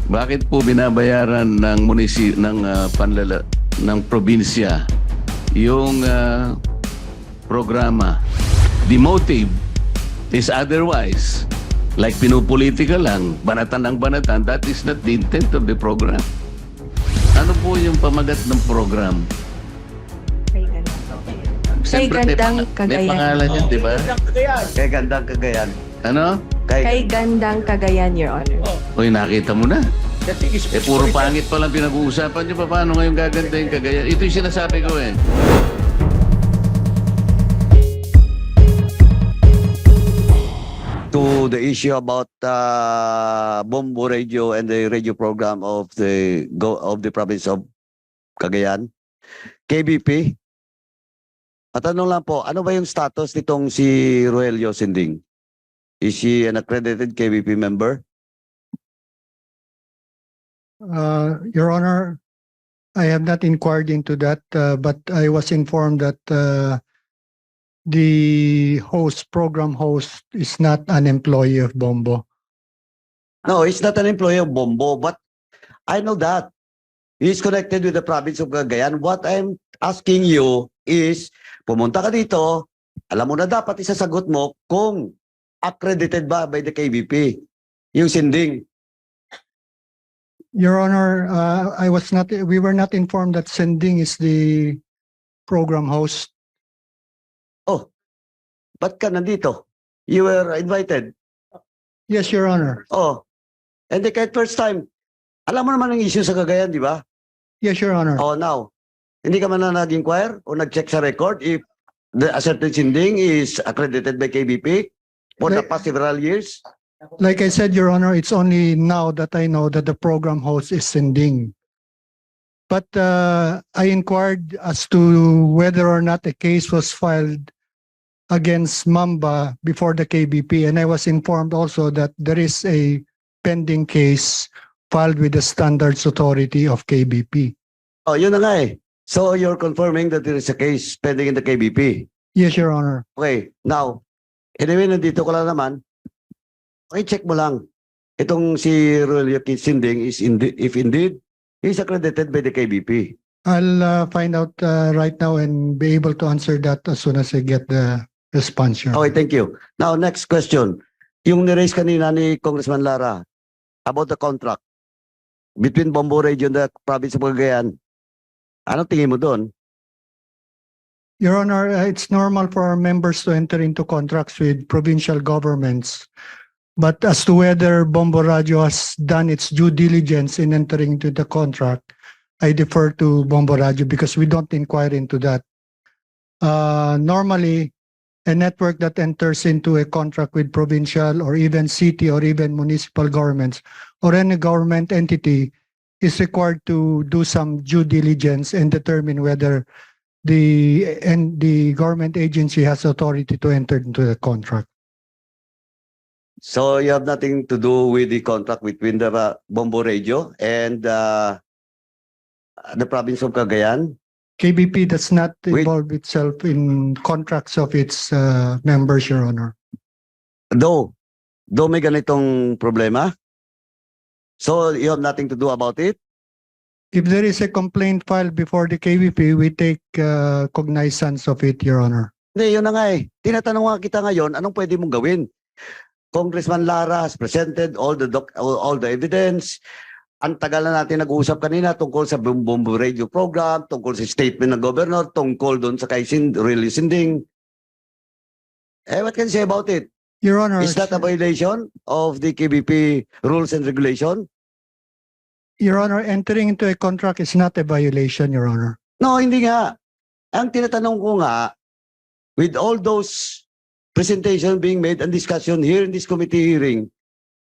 Bakit po binabayaran ng ng probinsya yung programa? The motive is otherwise. Like pinupolitika lang, banatan ng banatan, that is not the intent of the program. Ano po yung pamagat ng program? Kay Gandang May Cagayan. pangalan yan, di ba? Kay Gandang Cagayan. Ano? Kay Gandang Cagayan, Your Honor. Uy, nakita mo na. Puro pangit pa lang pinag-uusapan nyo. Paano ngayon gaganda yung Cagayan? Ito yung sinasabi ko eh. To the issue about Bombo Radio and the radio program of the province of Cagayan, KBP. Patanong lang po, ano ba yung status nitong si Roelio Sinding? Is she an accredited KBP member? Your Honor, I have not inquired into that, but I was informed that the program host, is not an employee of Bombo. No, he's not an employee of Bombo, but I know that. He's connected with the province of Cagayan. What I'm asking you is, pumunta ka dito, alam mo na dapat isasagot mo kung accredited ba by the KBP, yung Sinding. Your Honor, we were not informed that Sending is the program host. Oh, ba't ka nandito? You were invited. Yes, Your Honor. Oh, and the kahit first time, alam mo naman ang issue sa Cagayan, di ba? Yes, Your Honor. Oh, now, hindi ka man na nag-inquire o nag-check sa record if a certain Sinding is accredited by KBP for the past several years? Like I said, Your Honor, it's only now that I know that the program host is Sending. But I inquired as to whether or not a case was filed against Mamba before the KBP, and I was informed also that there is a pending case filed with the Standards Authority of KBP. Oh, yun na nga eh. So you're confirming that there is a case pending in the KBP? Yes, Your Honor. Okay, now, anyway, nandito ko lang naman. Okay, check mo lang. Itong si Rolio Sinding is if indeed he's accredited by the KBP. I'll find out right now and be able to answer that as soon as I get the response, Your Honor. Okay, thank you. Now, next question. Yung ni-raise kanina ni Congressman Lara about the contract between Bombo Radio and the province of Cagayan. Anong tingin mo doon? Your Honor, it's normal for our members to enter into contracts with provincial governments. But as to whether Bombo Radio has done its due diligence in entering into the contract, I defer to Bombo Radio because we don't inquire into that. Normally, a network that enters into a contract with provincial or even city or even municipal governments or any government entity is required to do some due diligence and determine whether the government agency has authority to enter into the contract. So you have nothing to do with the contract between the Bombo Radio and the province of Cagayan? KBP does not involve itself in contracts of its members, Your Honor. Though may ganitong problema? So you have nothing to do about it? If there is a complaint filed before the KBP, we take cognizance of it, Your Honor. Hindi, yun na nga eh. Tinatanong nga kita ngayon, anong pwede mong gawin? Congressman Lara has presented all the evidence. Ang tagal na natin nag-uusap kanina tungkol sa Bombo Radio program, tungkol sa statement ng governor, tungkol doon sa kay Roelio Sinding. What can you say about it? Your Honor, Is that a violation of the KBP rules and regulation? Your Honor, entering into a contract is not a violation, Your Honor. No, hindi nga. Ang tinatanong ko nga, with all those presentation being made and discussion here in this committee hearing,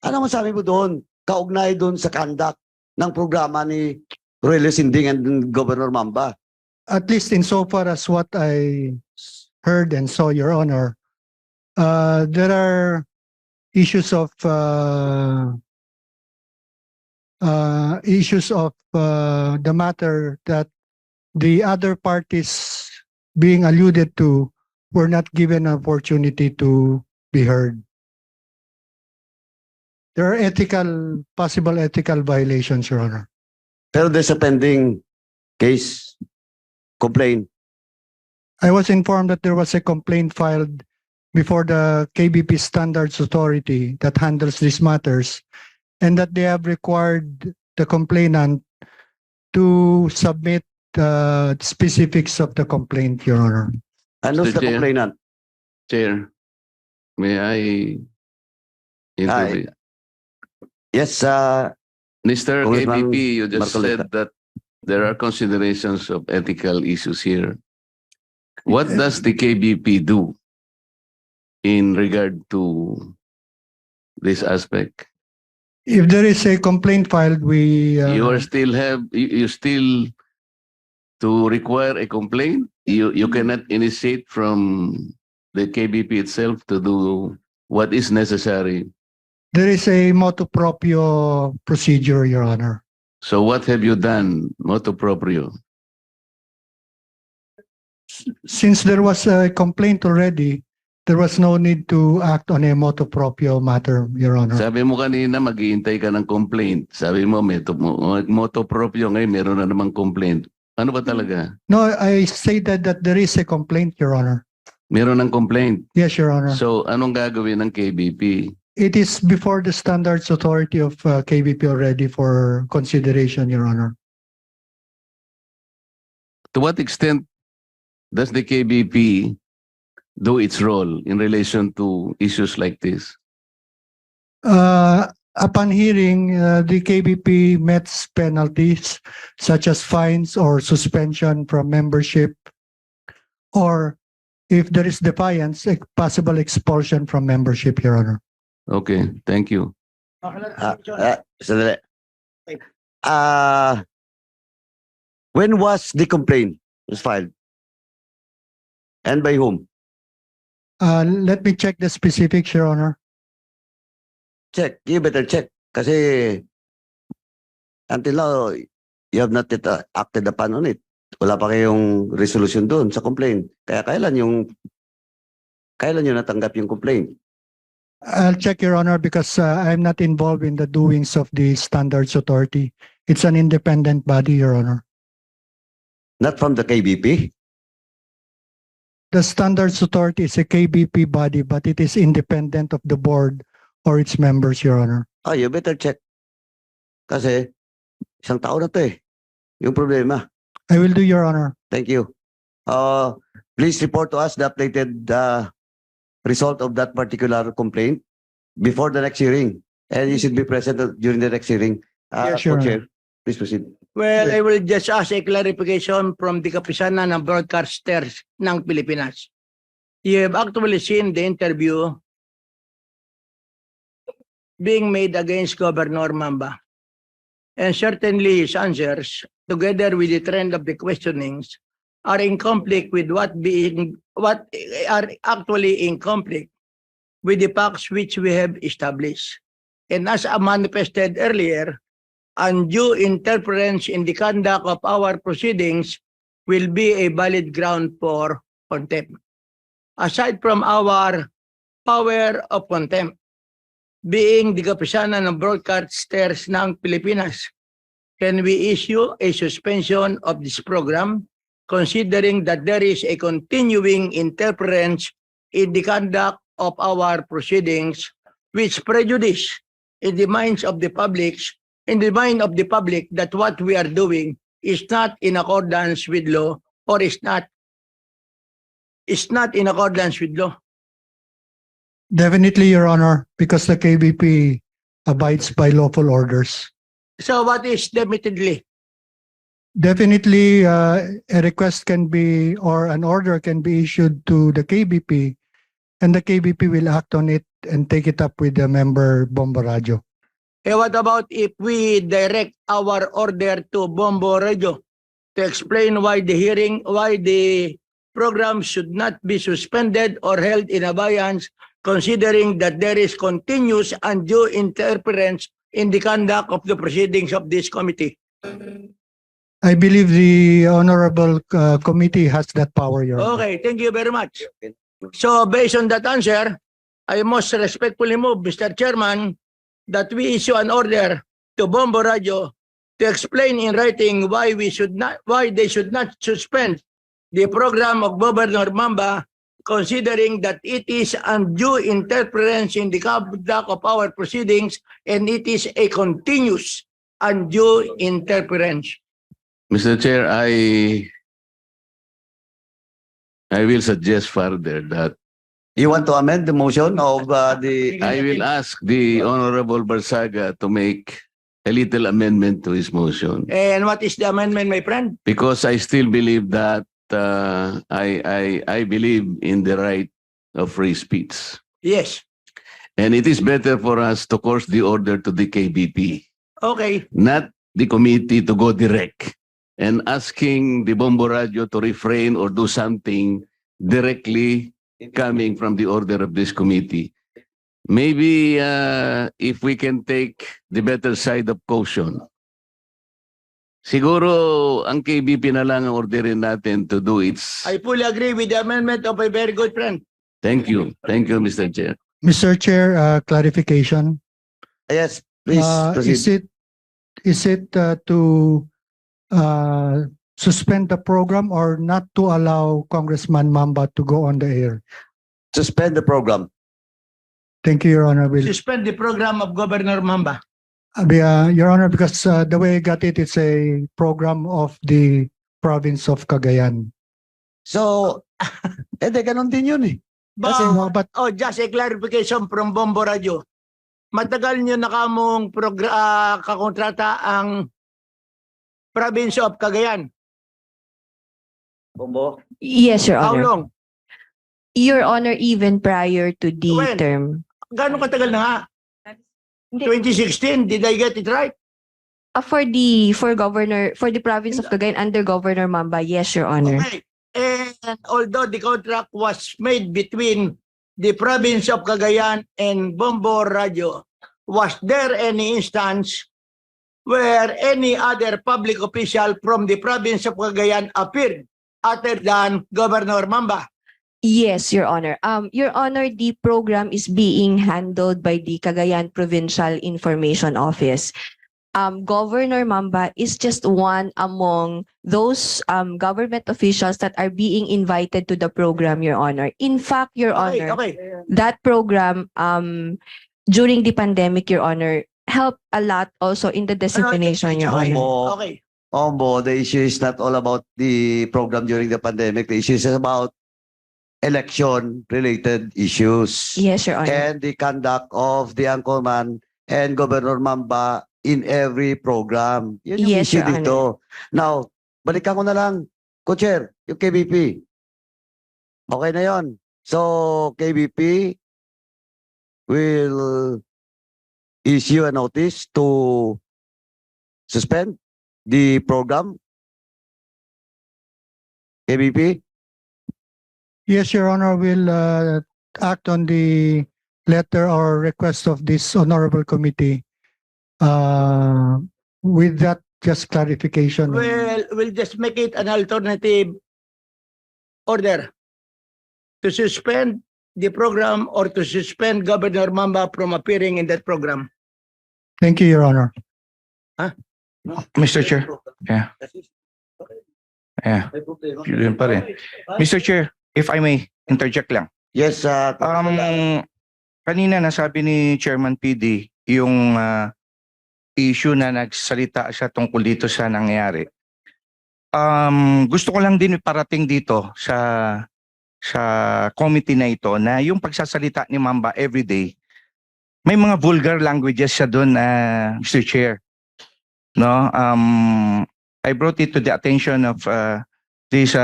ano masabi mo doon? Kaugnay doon sa conduct ng programa ni Roelio Sinding and Governor Mamba? At least insofar as what I heard and saw, Your Honor, there are issues of the matter that the other parties being alluded to were not given an opportunity to be heard. There are possible ethical violations, Your Honor. Pero there's a pending case, complaint. I was informed that there was a complaint filed before the KBP Standards Authority that handles these matters, and that they have required the complainant to submit specifics of the complaint, Your Honor. And who's Mr. the Chair. complainant? Chair, may I intervene? Yes, Mr. Congressman KBP, you just Marcoleta. said that there are considerations of ethical issues here. What does the KBP do in regard to this aspect? If there is a complaint filed, we You still to require a complaint? You cannot initiate from the KBP itself to do what is necessary. there is a motu proprio procedure, Your Honor. So what have you done, motu proprio? Since there was a complaint already, there was no need to act on a motu proprio matter, Your Honor. Sabi mo kanina maghihintay ka ng complaint. Sabi mo motu proprio ngayon meron na namang complaint. Ano ba talaga? No, I stated that there is a complaint, Your Honor. Meron ng complaint. Yes, Your Honor. So anong gagawin ng KBP? It is before the Standards Authority of KBP already for consideration, Your Honor. To what extent does the KBP do its role in relation to issues like this? Upon hearing, the KBP mets penalties such as fines or suspension from membership, or if there is defiance, a possible expulsion from membership, Your Honor. Okay, thank you. Sandali. When was the complaint was filed? And by whom? Let me check the specifics, Your Honor. Check. You better check. Kasi until now, you have not yet acted upon on it. Wala pa kayong resolution doon sa complaint. Kaya kailan nyo natanggap yung complaint? I'll check, Your Honor, because I'm not involved in the doings of the Standards Authority. It's an independent body, Your Honor. Not from the KBP? The Standards Authority is a KBP body, but it is independent of the board or its members, Your Honor. Oh, you better check. Kasi isang taon na to eh. Yung problema. I will do, Your Honor. Thank you. Please report to us the updated result of that particular complaint before the next hearing. And you should be present during the next hearing. Yes, Your Co-Chair, please proceed. Well, I will just ask a clarification from the kapisanan ng broadcasters ng Pilipinas. You have actually seen the interview being made against Governor Mamba. And certainly his answers, together with the trend of the questionings, are in conflict with what are actually in conflict with the facts which we have established. And as I manifested earlier, undue interference in the conduct of our proceedings will be a valid ground for contempt. Aside from our power of contempt, being the kapisanan ng broadcasters ng Pilipinas, can we issue a suspension of this program considering that there is a continuing interference in the conduct of our proceedings which prejudice in the minds of the public that what we are doing is not in accordance with law or is not in accordance with law. Definitely, Your Honor, because the KBP abides by lawful orders. So what is definitely? Definitely, a request can be, or an order can be issued to the KBP, and the KBP will act on it and take it up with the member Bombo Radyo. What about if we direct our order to Bombo Radyo to explain why the program should not be suspended or held in abeyance, considering that there is continuous undue interference in the conduct of the proceedings of this committee? I believe the honorable committee has that power, Your Honor. Okay, thank you very much. So based on that answer, I most respectfully move, Mr. Chairman, that we issue an order to Bombo Radyo to explain in writing why they should not suspend the program of Governor Mamba, considering that it is undue interference in the conduct of our proceedings and it is a continuous undue interference. Mr. Chair, I will suggest further that You want to amend the motion of the... I will ask the Honorable Barsaga to make a little amendment to his motion. And what is the amendment, my friend? Because I still believe that I believe in the right of free speech. Yes. And it is better for us to course the order to the KBP, Okay. not the committee to go direct and asking the Bombo Radio to refrain or do something directly coming from the order of this committee. Maybe if we can take the better side of caution. Siguro ang KBP na lang ang orderin natin to do its... I fully agree with the amendment of a very good friend. Thank you. Thank you, Mr. Chair. Mr. Chair, clarification. Yes, please proceed. Is it to suspend the program or not to allow Congressman Mamba to go on the air? Suspend the program. Thank you, Your Honor. Suspend the program of Governor Mamba. Your Honor, because the way I got it, it's a program of the province of Cagayan. So, ganun din yun eh. But Just a clarification from Bombo Radio. Matagal nyo na kamong kakontrata ang province of Cagayan. Bombo? Yes, Your How Honor. long? Your Honor, even prior to the When? term. Gano'ng katagal na nga? 2016, did I get it right? For the province of Cagayan under Governor Mamba, yes, Your Honor. Okay. And although the contract was made between the province of Cagayan and Bombo Radio, was there any instance where any other public official from the province of Cagayan appeared other than Governor Mamba? Yes, Your Honor. Your Honor, the program is being handled by the Cagayan Provincial Information Office. Governor Mamba is just one among those government officials that are being invited to the program, Your Honor. In fact, Your Honor, Okay. that program during the pandemic, Your Honor, helped a lot also in the dissemination, Your Honor. Ombo, Okay. Ombo, the issue is not all about the program during the pandemic. The issue is about election-related issues. Yes, Your Honor. And the conduct of the Anchorman and Governor Mamba in every program. Yun yung Yes, issue Your dito. Now, balikan ko na lang, Co-Chair, yung KBP. Okay na yon. So, KBP will issue a notice to suspend the program. KBP? yes, Your Honor, will act on the letter or request of this honorable committee. With that, just clarification. Well, we'll just make it an alternative order to suspend the program or to suspend Governor Mamba from appearing in that program. Thank you, Your Honor. Mr. Chair. Yeah. Yeah. Yun pa rin. Mr. Chair, if I may interject lang. Yes, Kanina nasabi ni Chairman PD yung issue na nagsalita siya tungkol dito sa nangyayari. Gusto ko lang din iparating dito sa committee na ito na yung pagsasalita ni Mamba everyday, may mga vulgar languages siya doon, Mr. Chair. No, I brought it to the attention of this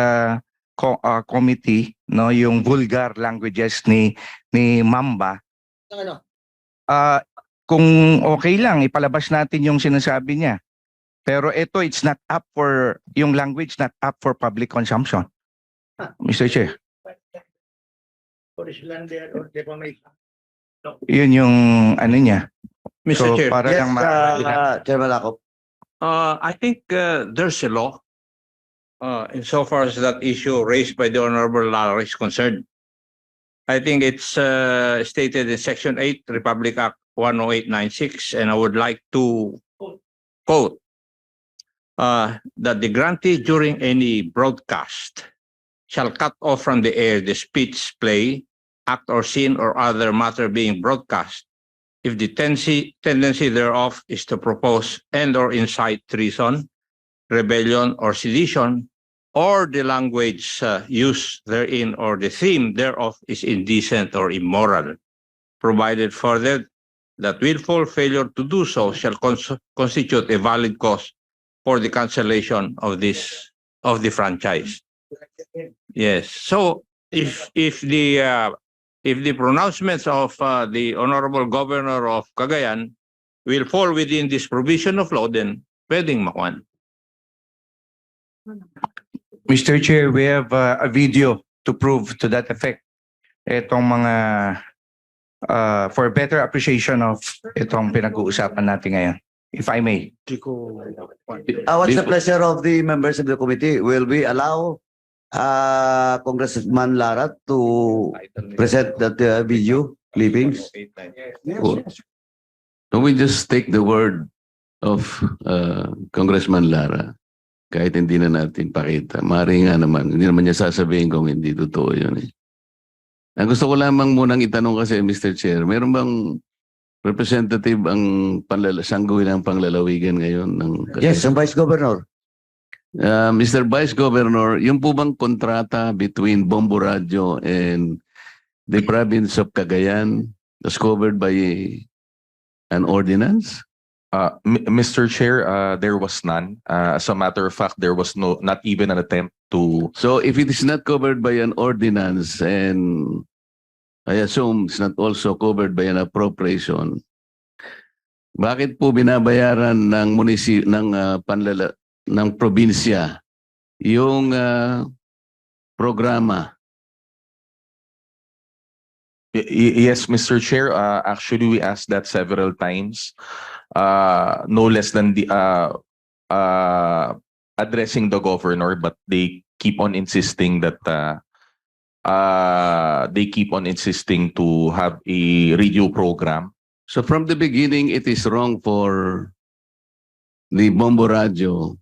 committee, no, yung vulgar languages ni Mamba. Ano? Kung okay lang, ipalabas natin yung sinasabi niya. Pero ito, it's not up for, yung language not up for public consumption. Mr. Chair. Yun yung ano niya. Mr. Chair, para yes, lang Chairman Lakop. I think there's a law insofar as that issue raised by the Honorable Lara is concerned. I think it's stated in Section 8, Republic Act 10896, and I would like to quote that the grantee during any broadcast shall cut off from the air the speech, play, act or scene or other matter being broadcast if the tendency thereof is to propose and or incite treason, rebellion or sedition, or the language used therein or the theme thereof is indecent or immoral, provided further that willful failure to do so shall constitute a valid cause for the cancellation of the franchise. Yes. So if the pronouncements of the Honorable Governor of Cagayan will fall within this provision of law, then pwedeng makuan. Mr. Chair, we have a video to prove to that effect. Itong mga for better appreciation of itong pinag-uusapan natin ngayon. If I may. What's the pleasure of the members of the committee? Will we allow Congressman Lara to present that video clippings? Can we just take the word of Congressman Lara? Kahit hindi na natin pakita. Maaari nga naman. Hindi naman niya sasabihin kung hindi totoo yun eh. Ang gusto ko lamang munang itanong kasi, Mr. Chair, meron bang representative ang sangguin ng panglalawigan ngayon? Yes, ang Vice Governor. Mr. Vice Governor, yung po bang kontrata between Bombo Radyo and the province of Cagayan was covered by an ordinance? Mr. Chair, there was none. As a matter of fact, there was not even an attempt to. So if it is not covered by an ordinance and I assume it's not also covered by an appropriation, bakit po binabayaran ng ng probinsya yung programa? Yes, Mr. Chair. Actually, we asked that several times. No less than the addressing the governor, but they keep on insisting that to have a radio program. So from the beginning, it is wrong for the Bombo Radio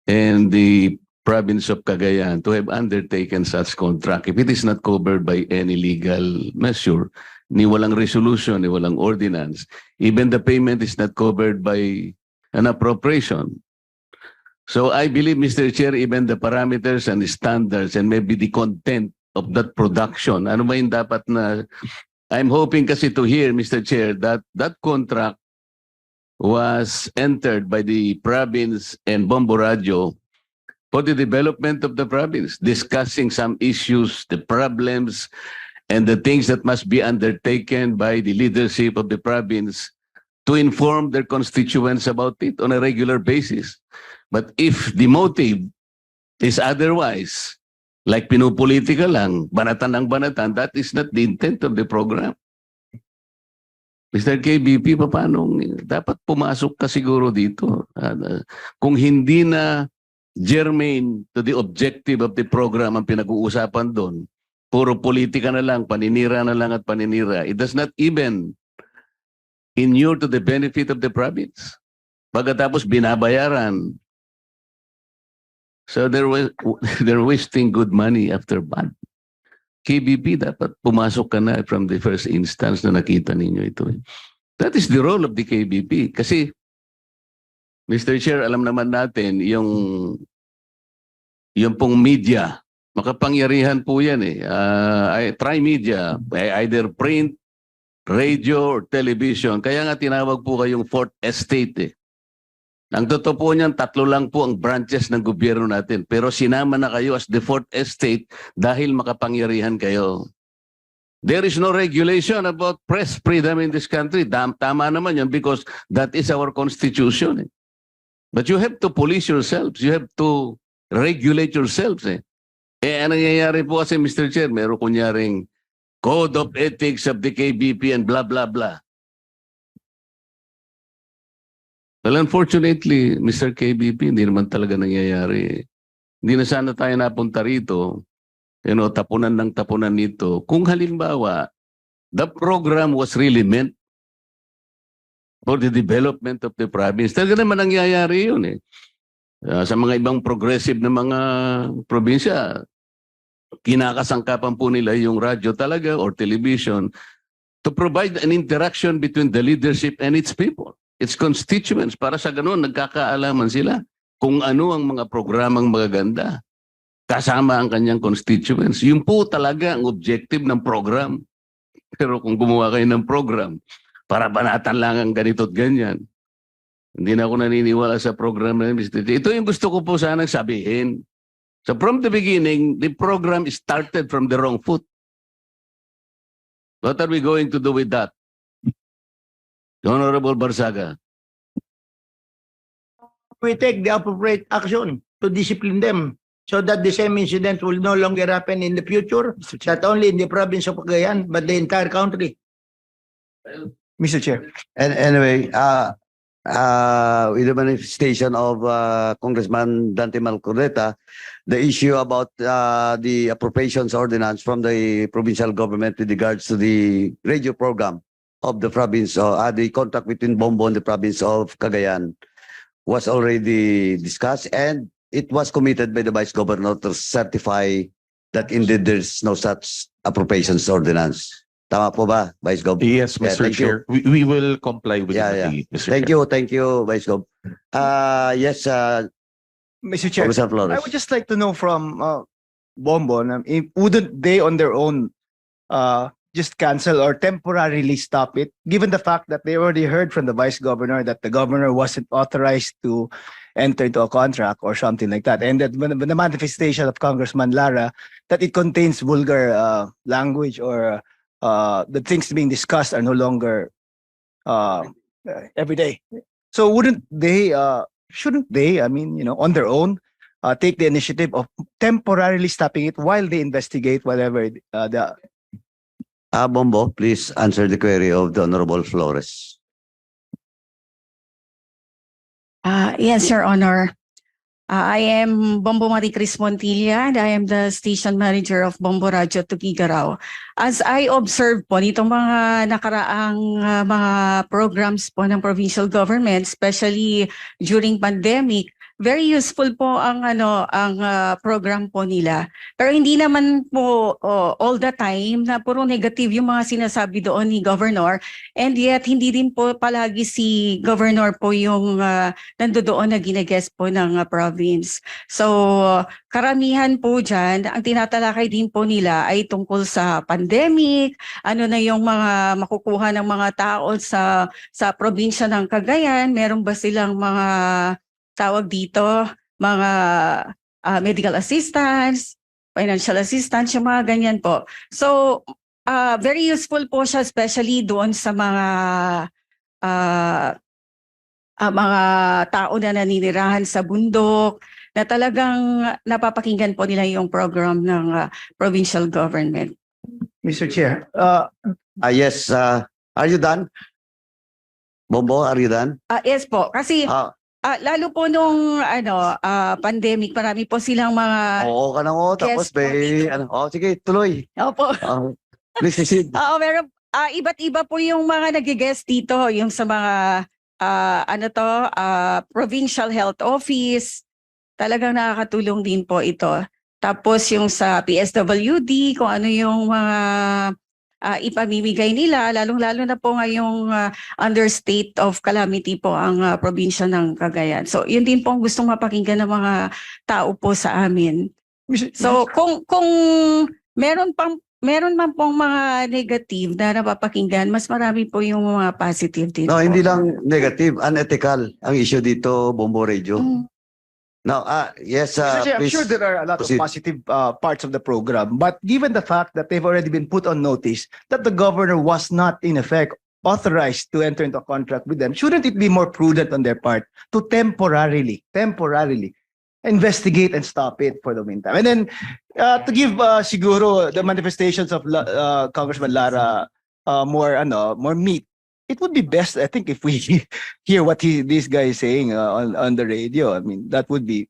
and the province of Cagayan to have undertaken such contract if it is not covered by any legal measure. Ni walang resolution, ni walang ordinance. Even the payment is not covered by an appropriation. So I believe, Mr. Chair, even the parameters and the standards and maybe the content of that production, ano ba yung dapat na, I'm hoping kasi to hear, Mr. Chair, that that contract was entered by the province and Bombo Radio for the development of the province, discussing some issues, the problems, and the things that must be undertaken by the leadership of the province to inform their constituents about it on a regular basis. But if the motive is otherwise, like pinupolitika lang, banatan ng banatan, that is not the intent of the program. Mr. KBP, paano? Dapat pumasok ka siguro dito. Kung hindi na germane to the objective of the program ang pinag-uusapan doon, puro politika na lang, paninira na lang at paninira. It does not even inure to the benefit of the province. Pagkatapos binabayaran. So they're wasting good money after bad. KBP, dapat pumasok ka na from the first instance na nakita ninyo ito. That is the role of the KBP. Kasi, Mr. Chair, alam naman natin, yung pong media, makapangyarihan po yan eh. Try media, either print, radio, or television. Kaya nga tinawag po kayong fourth estate eh. Ang totoo po niyan, 3 lang po ang branches ng gobyerno natin. Pero sinama na kayo as the fourth estate dahil makapangyarihan kayo. There is no regulation about press freedom in this country. Tama naman yan because that is our constitution eh. But you have to police yourselves. You have to regulate yourselves eh. Ang nangyayari po kasi, Mr. Chair, meron kunyaring Code of Ethics of the KBP and blah, blah, blah. Well, unfortunately, Mr. KBP, hindi naman talaga nangyayari. Hindi na sana tayo napunta rito tapunan ng tapunan nito. Kung halimbawa, the program was really meant for the development of the province. Talaga naman nangyayari yun eh. Sa mga ibang progressive na mga probinsya, kinakasangkapan po nila yung radyo talaga or television to provide an interaction between the leadership and its people, its constituents. Para sa ganun, nagkakaalaman sila kung ano ang mga programang magaganda kasama ang kanyang constituents. Yun po talaga ang objective ng program. Pero kung gumawa kayo ng program, para banatan lang ang ganito at ganyan, hindi na ako naniniwala sa program na Mr. Ito yung gusto ko po sanang sabihin. So from the beginning, the program started from the wrong foot. What are we going to do with that? Honorable Barsaga. We take the appropriate action to discipline them so that the same incident will no longer happen in the future, not only in the province of Cagayan, but the entire country. Mr. Chair. And anyway, with the manifestation of Congressman Dante Marcoleta, the issue about the appropriations ordinance from the provincial government with regards to the radio program of the province, the contract between Bombo and the province of Cagayan was already discussed, and it was committed by the Vice Governor to certify that indeed there's no such appropriations ordinance. Tama po ba, Vice Gov? Yes, Yeah, Mr. thank you. Chair. We will comply with Yeah, the Mr. Thank Chair. thank you, Vice Gov. Yes, Mr. Chair, Congressman I Flores. would just like to know from Bombo, wouldn't they on their own just cancel or temporarily stop it, given the fact that they already heard from the Vice Governor that the Governor wasn't authorized to enter into a contract or something like that, and that when the manifestation of Congressman Lara that it contains vulgar language or the things being discussed are no longer every day. So shouldn't they, I mean, on their own, take the initiative of temporarily stopping it while they investigate whatever the... Bombo, please answer the query of the Honorable Flores. Yes, Your Honor. I am Bombo Maricris Montilla and I am the station manager of Bombo Radyo Tugigaraw. As I observe po nitong mga nakaraang mga programs po ng provincial government, especially during pandemic, very useful po ang program po nila. Pero hindi naman po all the time na puro negative yung mga sinasabi doon ni Governor, and yet hindi din po palagi si Governor po yung nandoon na gine-guest po ng province. So karamihan po dyan, ang tinatalakay din po nila ay tungkol sa pandemic, ano na yung mga makukuha ng mga tao sa probinsya ng Cagayan, meron ba silang mga tawag dito, mga medical assistance, financial assistance, yung mga ganyan po. So, very useful po siya, especially doon sa mga tao na naninirahan sa bundok, na talagang napapakinggan po nila yung program ng provincial government. Mr. Chair, Yes, are you done? Bombo, are you done? Yes po, kasi lalo po nung pandemic, marami po silang mga... Oo ka na mo, tapos Yes, po. Sige, tuloy. Opo. Please proceed. Oo, meron iba't iba po yung mga nag-guest dito, yung sa mga provincial health office. Talagang nakakatulong din po ito. Tapos yung sa PSWD, kung ano yung mga ipamimigay nila, lalong-lalo na po ngayong under state of calamity po ang probinsya ng Cagayan. So yun din po ang gustong mapakinggan ng mga tao po sa amin. So kung meron man pong mga negative na napapakinggan, mas marami po yung mga positive dito. No, hindi lang negative, unethical ang issue dito, Bombo Radio. Now, yes, Mr. Chair, I'm please sure there are a lot proceed. of positive parts of the program, but given the fact that they've already been put on notice that the governor was not, in effect, authorized to enter into a contract with them, shouldn't it be more prudent on their part to temporarily investigate and stop it for the meantime? And then to give siguro the manifestations of Congressman Lara more meat, it would be best, I think, if we hear what this guy is saying on the radio. I mean, that would be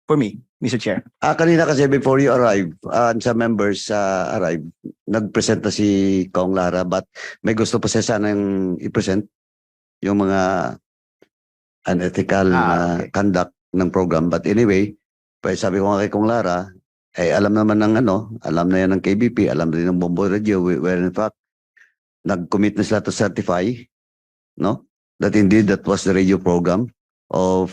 for me, Mr. Chair. Kanina kasi before you arrive, and some members arrive, nag-present na si Kong Lara, but may gusto pa siya sanang i-present yung mga unethical Okay. conduct ng program. But anyway, sabi ko nga kay Kong Lara, alam naman ng alam na yan ng KBP, alam din ng Bombo Radio, where in fact, nag-commit na sila to certify, no? That indeed, that was the radio program of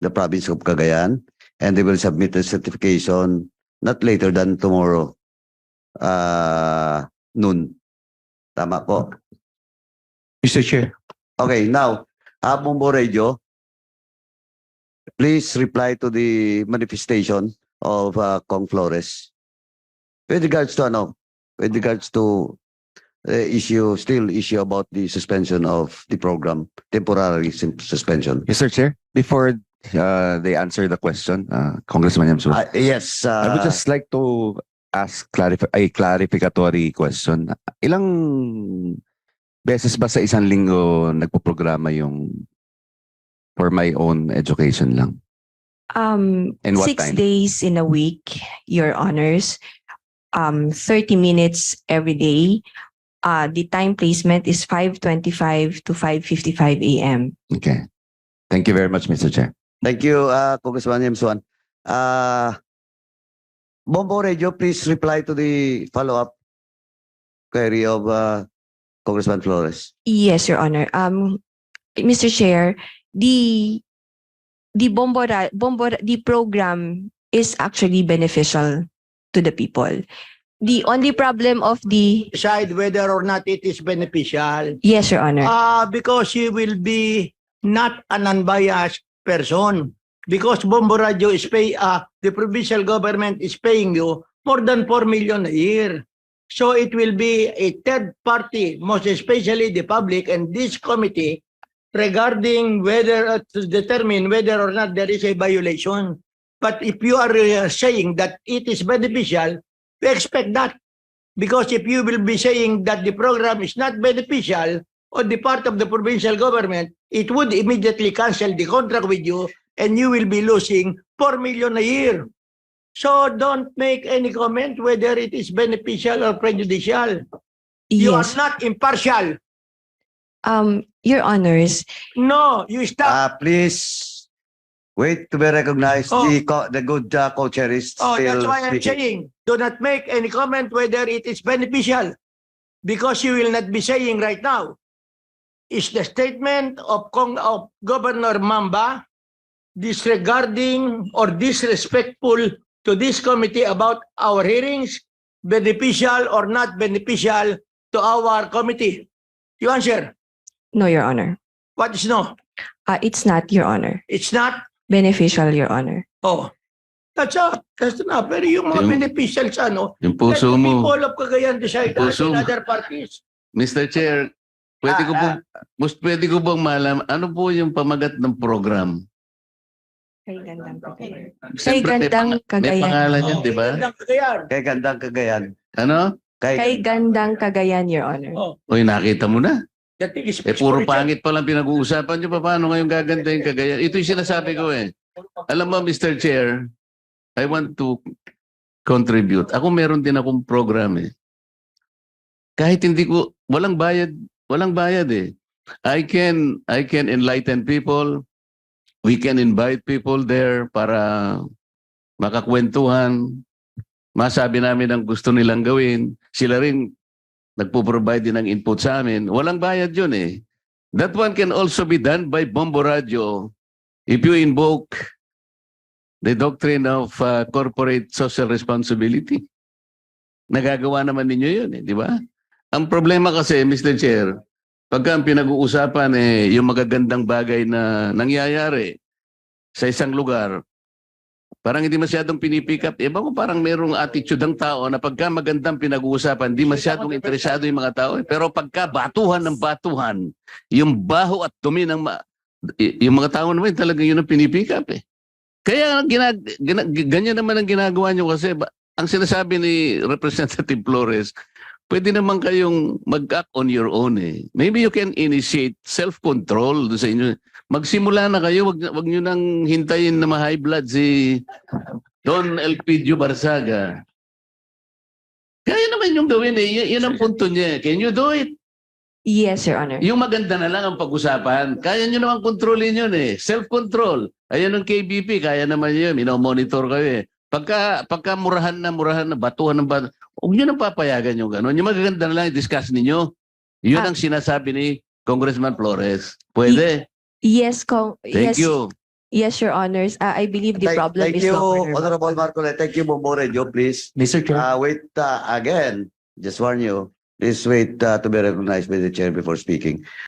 the province of Cagayan, and they will submit the certification not later than tomorrow noon. Tama po. Mr. Chair. Okay, now, Bombo Radio, please reply to the manifestation of Kong Flores with regards to issue about the suspension of the program, temporary suspension. Mr. Chair, before they answer the question, Congressman Yamsu, Yes. I would just like to ask a clarificatory question. Ilang beses ba sa isang linggo nagpo-programa yung for my own education lang? And what 6 time? days in a week, Your Honors. 30 minutes every day. The time placement is 5:25 to 5:55 a.m. Okay. Thank you very much, Mr. Chair. Thank you, Congressman Yamsuan. Bombo Radio, please reply to the follow-up query of Congressman Flores. Yes, Your Honor. Mr. Chair, the the program is actually beneficial to the people. The only problem of the Decide whether or not it is beneficial. yes, Your Honor. Because you will be not an unbiased person. Because Bombo Radio is the provincial government is paying you more than 4 million a year. So it will be a third party, most especially the public and this committee, regarding whether to determine whether or not there is a violation. But if you are saying that it is beneficial, we expect that. Because if you will be saying that the program is not beneficial on the part of the provincial government, it would immediately cancel the contract with you and you will be losing 4 million a year. So don't make any comment whether it is beneficial or prejudicial. You are Yes. not impartial. Your Honors, No, you stop. Please wait to be recognized. Oh. The good co-chair is Oh, that's still why I'm speaking. saying, do not make any comment whether it is beneficial. Because you will not be saying right now, is the statement of Governor Mamba disregarding or disrespectful to this committee about our hearings, beneficial or not beneficial to our committee? You answer. no, Your Honor. What is no? It's not, Your Honor. It's not. Beneficial, Your Honor. Oh. That's na. Pero yung mga Yung- beneficial sa Yung let puso the mo, people of Cagayan decide that Puso in mo. other parties. Mr. Chair, pwede ko bang malaman, ano po yung pamagat ng program? Kay Gandang Cagayan. Kay Siyempre, Gandang may Cagayan. pangalan yan, di ba? Gandang Cagayan. Kay Gandang Cagayan. Ano? Kay Gandang Cagayan, Your Honor. Oh, Uy, nakita mo na. that is Puro pangit pa lang pinag-uusapan nyo pa. Paano ngayon gaganda yung Cagayan? Ito yung sinasabi ko eh. Alam mo, Mr. Chair, I want to contribute. Ako meron din akong program eh. Kahit hindi ko, walang bayad eh. I can enlighten people. We can invite people there para makakwentuhan. Masabi namin ang gusto nilang gawin. Sila rin nagpo-provide din ng input sa amin. Walang bayad yun eh. That one can also be done by Bombo Radio if you invoke the doctrine of corporate social responsibility. Nagagawa naman ninyo yun eh, di ba? Ang problema kasi, Mr. Chair, pagka ang pinag-uusapan yung magagandang bagay na nangyayari sa isang lugar, parang hindi masyadong pinipick up. Iba ko parang merong attitude ng tao na pagka magandang pinag-uusapan, hindi masyadong interesado yung mga tao. Pero pagka batuhan ng batuhan, yung baho at dumi ng yung mga tao naman talaga yun ang pinipick up eh. Kaya ganyan naman ang ginagawa nyo kasi ang sinasabi ni Representative Flores, pwede naman kayong mag-act on your own eh. Maybe you can initiate self-control sa inyo. Magsimula na kayo, wag nyo nang hintayin na ma-high blood si Don Elpidio Barsaga. Kaya naman yung gawin eh. Yan ang punto niya. Can you do it? Yes, Your Honor. Yung maganda na lang ang pag-usapan. Kaya nyo naman kontrolin yun eh. Self-control. Ayan ang KBP, kaya naman yun. Minomonitor kayo eh. Pagka murahan na, batuhan ng batuhan, huwag nyo nang papayagan yung gano'n. Yung magaganda na lang i-discuss ninyo. Yun ang sinasabi ni Congressman Flores. Pwede. Yes, Thank you. Yes, Your Honors. I believe the problem Thank is you, Governor. Honorable Marcoleta. Thank you, Bombo Radio, please. Mr. Chair. Wait, again, just warn you, please wait to be recognized by the chair before speaking.